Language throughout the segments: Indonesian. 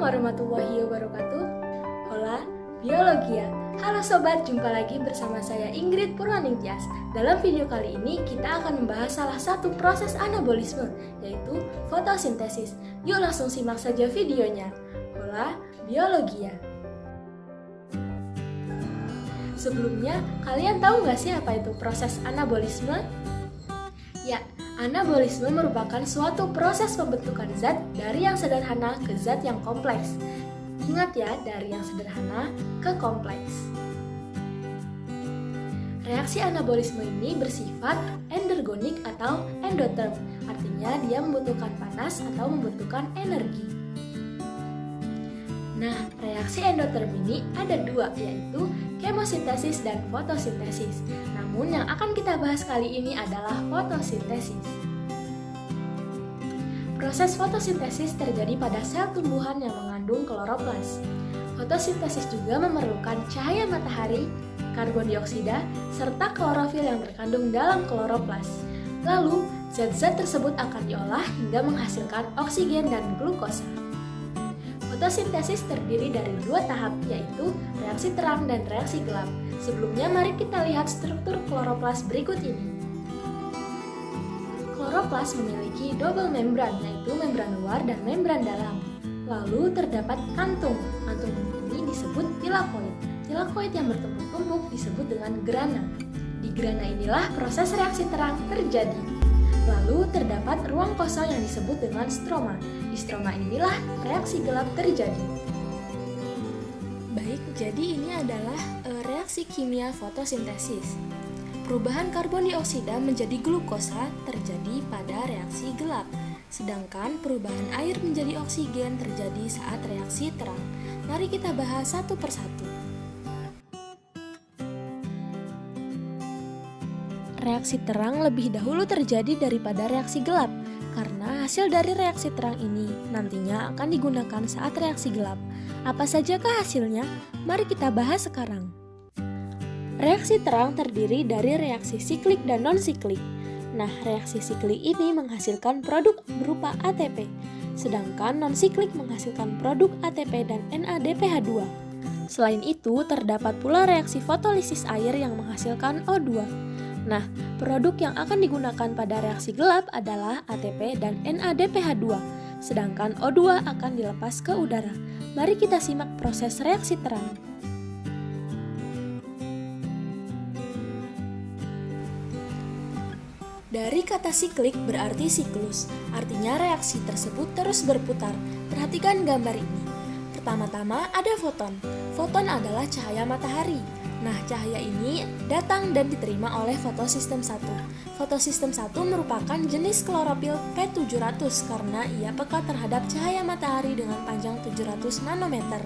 warahmatullahi wabarakatuh. Hola, Biologia. Halo sobat, jumpa lagi bersama saya Ingrid Purwaningtyas. Dalam video kali ini kita akan membahas salah satu proses anabolisme, yaitu fotosintesis. Yuk langsung simak saja videonya. Hola, Biologia. Sebelumnya, kalian tahu nggak sih apa itu proses anabolisme? Ya, anabolisme merupakan suatu proses pembentukan zat dari yang sederhana ke zat yang kompleks. Ingat ya, dari yang sederhana ke kompleks. Reaksi anabolisme ini bersifat endergonik atau endoterm, artinya dia membutuhkan panas atau membutuhkan energi. Nah, reaksi endoterm ini ada dua, yaitu kemosintesis dan fotosintesis. Namun yang akan kita bahas kali ini adalah fotosintesis. Proses fotosintesis terjadi pada sel tumbuhan yang mengandung kloroplas. Fotosintesis juga memerlukan cahaya matahari, karbon dioksida, serta klorofil yang terkandung dalam kloroplas. Lalu, zat-zat tersebut akan diolah hingga menghasilkan oksigen dan glukosa. Fotosintesis terdiri dari dua tahap, yaitu reaksi terang dan reaksi gelap. Sebelumnya, mari kita lihat struktur kloroplas berikut ini. Kloroplas memiliki double membran, yaitu membran luar dan membran dalam. Lalu terdapat kantung. Kantung ini disebut tilakoid. Tilakoid yang bertumpuk-tumpuk disebut dengan grana. Di grana inilah proses reaksi terang terjadi. Lalu terdapat ruang kosong yang disebut dengan stroma. Di stroma inilah reaksi gelap terjadi. Baik, jadi ini adalah reaksi kimia fotosintesis. Perubahan karbon dioksida menjadi glukosa terjadi pada reaksi gelap. Sedangkan perubahan air menjadi oksigen terjadi saat reaksi terang. Mari kita bahas satu persatu. Reaksi terang lebih dahulu terjadi daripada reaksi gelap, karena hasil dari reaksi terang ini nantinya akan digunakan saat reaksi gelap. Apa sajakah hasilnya? Mari kita bahas sekarang. Reaksi terang terdiri dari reaksi siklik dan non-siklik. Nah, reaksi siklik ini menghasilkan produk berupa ATP, sedangkan non-siklik menghasilkan produk ATP dan NADPH2. Selain itu, terdapat pula reaksi fotolisis air yang menghasilkan O2. Nah, produk yang akan digunakan pada reaksi gelap adalah ATP dan NADPH2, sedangkan O2 akan dilepas ke udara. Mari kita simak proses reaksi terang. Dari kata siklik berarti siklus, artinya reaksi tersebut terus berputar. Perhatikan gambar ini. Pertama-tama ada foton. Foton adalah cahaya matahari. Nah, cahaya ini datang dan diterima oleh fotosistem 1. Fotosistem 1 merupakan jenis klorofil P700 karena ia peka terhadap cahaya matahari dengan panjang 700 nanometer.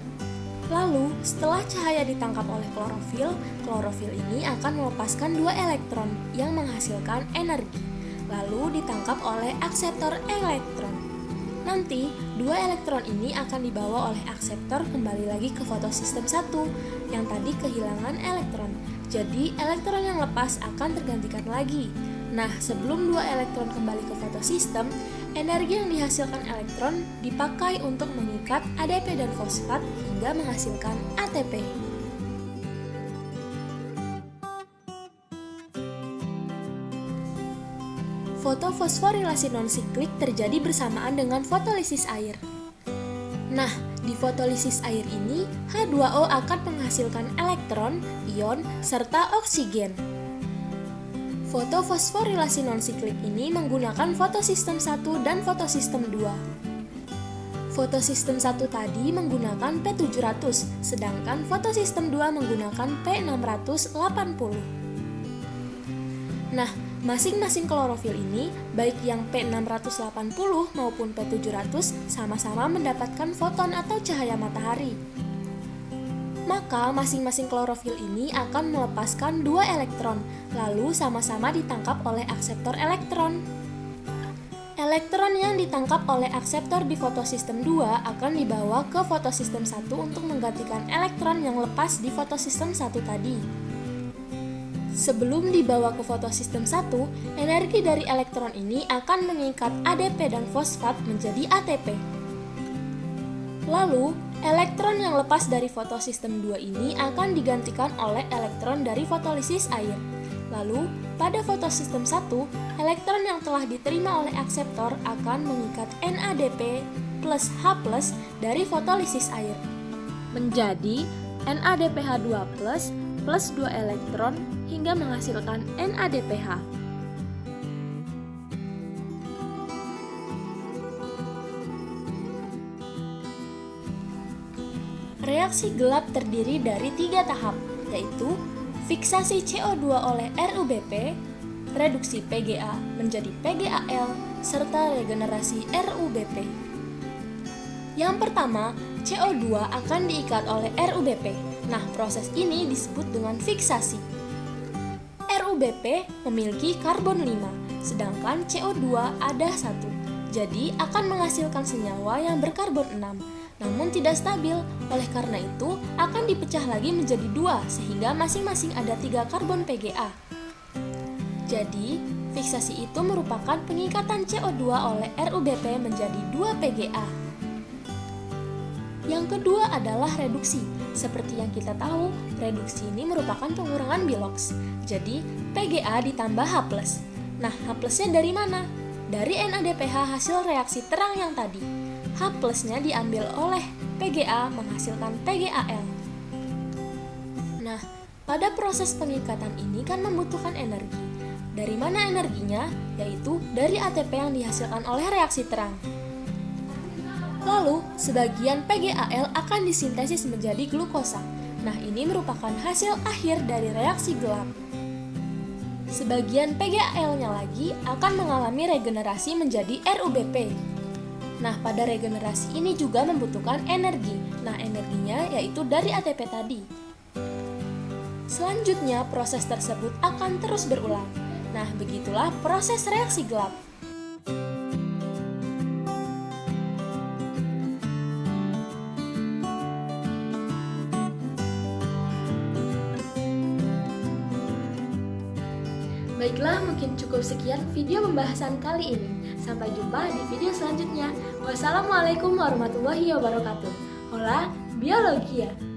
Lalu, setelah cahaya ditangkap oleh klorofil, klorofil ini akan melepaskan dua elektron yang menghasilkan energi, lalu ditangkap oleh akseptor elektron. Nanti, dua elektron ini akan dibawa oleh akseptor kembali lagi ke fotosistem 1 yang tadi kehilangan elektron. Jadi, elektron yang lepas akan tergantikan lagi. Nah, sebelum dua elektron kembali ke fotosistem, energi yang dihasilkan elektron dipakai untuk mengikat ADP dan fosfat hingga menghasilkan ATP. Fotofosforilasi non-siklik terjadi bersamaan dengan fotolisis air. Nah, di fotolisis air ini, H2O akan menghasilkan elektron, ion, serta oksigen. Fotofosforilasi non-siklik ini menggunakan fotosistem 1 dan fotosistem 2. Fotosistem 1 tadi menggunakan P700, sedangkan fotosistem 2 menggunakan P680. Nah, masing-masing klorofil ini, baik yang P680 maupun P700, sama-sama mendapatkan foton atau cahaya matahari. Maka masing-masing klorofil ini akan melepaskan dua elektron, lalu sama-sama ditangkap oleh akseptor elektron. Elektron yang ditangkap oleh akseptor di fotosistem 2 akan dibawa ke fotosistem 1 untuk menggantikan elektron yang lepas di fotosistem 1 tadi. Sebelum dibawa ke fotosistem 1, energi dari elektron ini akan mengikat ADP dan fosfat menjadi ATP. Lalu, elektron yang lepas dari fotosistem 2 ini akan digantikan oleh elektron dari fotolisis air. Lalu, pada fotosistem 1, elektron yang telah diterima oleh akseptor akan mengikat NADP plus H plus dari fotolisis air menjadi NADPH2 plus 2 elektron hingga menghasilkan NADPH. Reaksi gelap terdiri dari 3 tahap, yaitu fiksasi CO2 oleh RUBP, reduksi PGA menjadi PGAL, serta regenerasi RUBP. Yang pertama, CO2 akan diikat oleh RUBP. Nah, proses ini disebut dengan fiksasi. RUBP memiliki karbon 5, sedangkan CO2 ada 1. Jadi, akan menghasilkan senyawa yang berkarbon 6. Namun tidak stabil, oleh karena itu akan dipecah lagi menjadi 2 sehingga masing-masing ada 3 karbon PGA. Jadi, fiksasi itu merupakan pengikatan CO2 oleh RUBP menjadi 2 PGA. Yang kedua adalah reduksi. Seperti yang kita tahu, reduksi ini merupakan pengurangan biloks. Jadi, PGA ditambah H+. Nah, H+-nya dari mana? Dari NADPH hasil reaksi terang yang tadi. H plusnya diambil oleh PGA menghasilkan PGAL. Nah, pada proses pengikatan ini kan membutuhkan energi. Dari mana energinya? Yaitu dari ATP yang dihasilkan oleh reaksi terang. Lalu, sebagian PGAL akan disintesis menjadi glukosa. Nah, ini merupakan hasil akhir dari reaksi gelap. Sebagian PGAL-nya lagi akan mengalami regenerasi menjadi RUBP. Nah, pada regenerasi ini juga membutuhkan energi. Nah, energinya yaitu dari ATP tadi. Selanjutnya, proses tersebut akan terus berulang. Nah, begitulah proses reaksi gelap. Baiklah, mungkin cukup sekian video pembahasan kali ini. Sampai jumpa di video selanjutnya. Wassalamualaikum warahmatullahi wabarakatuh. Hola, biologia.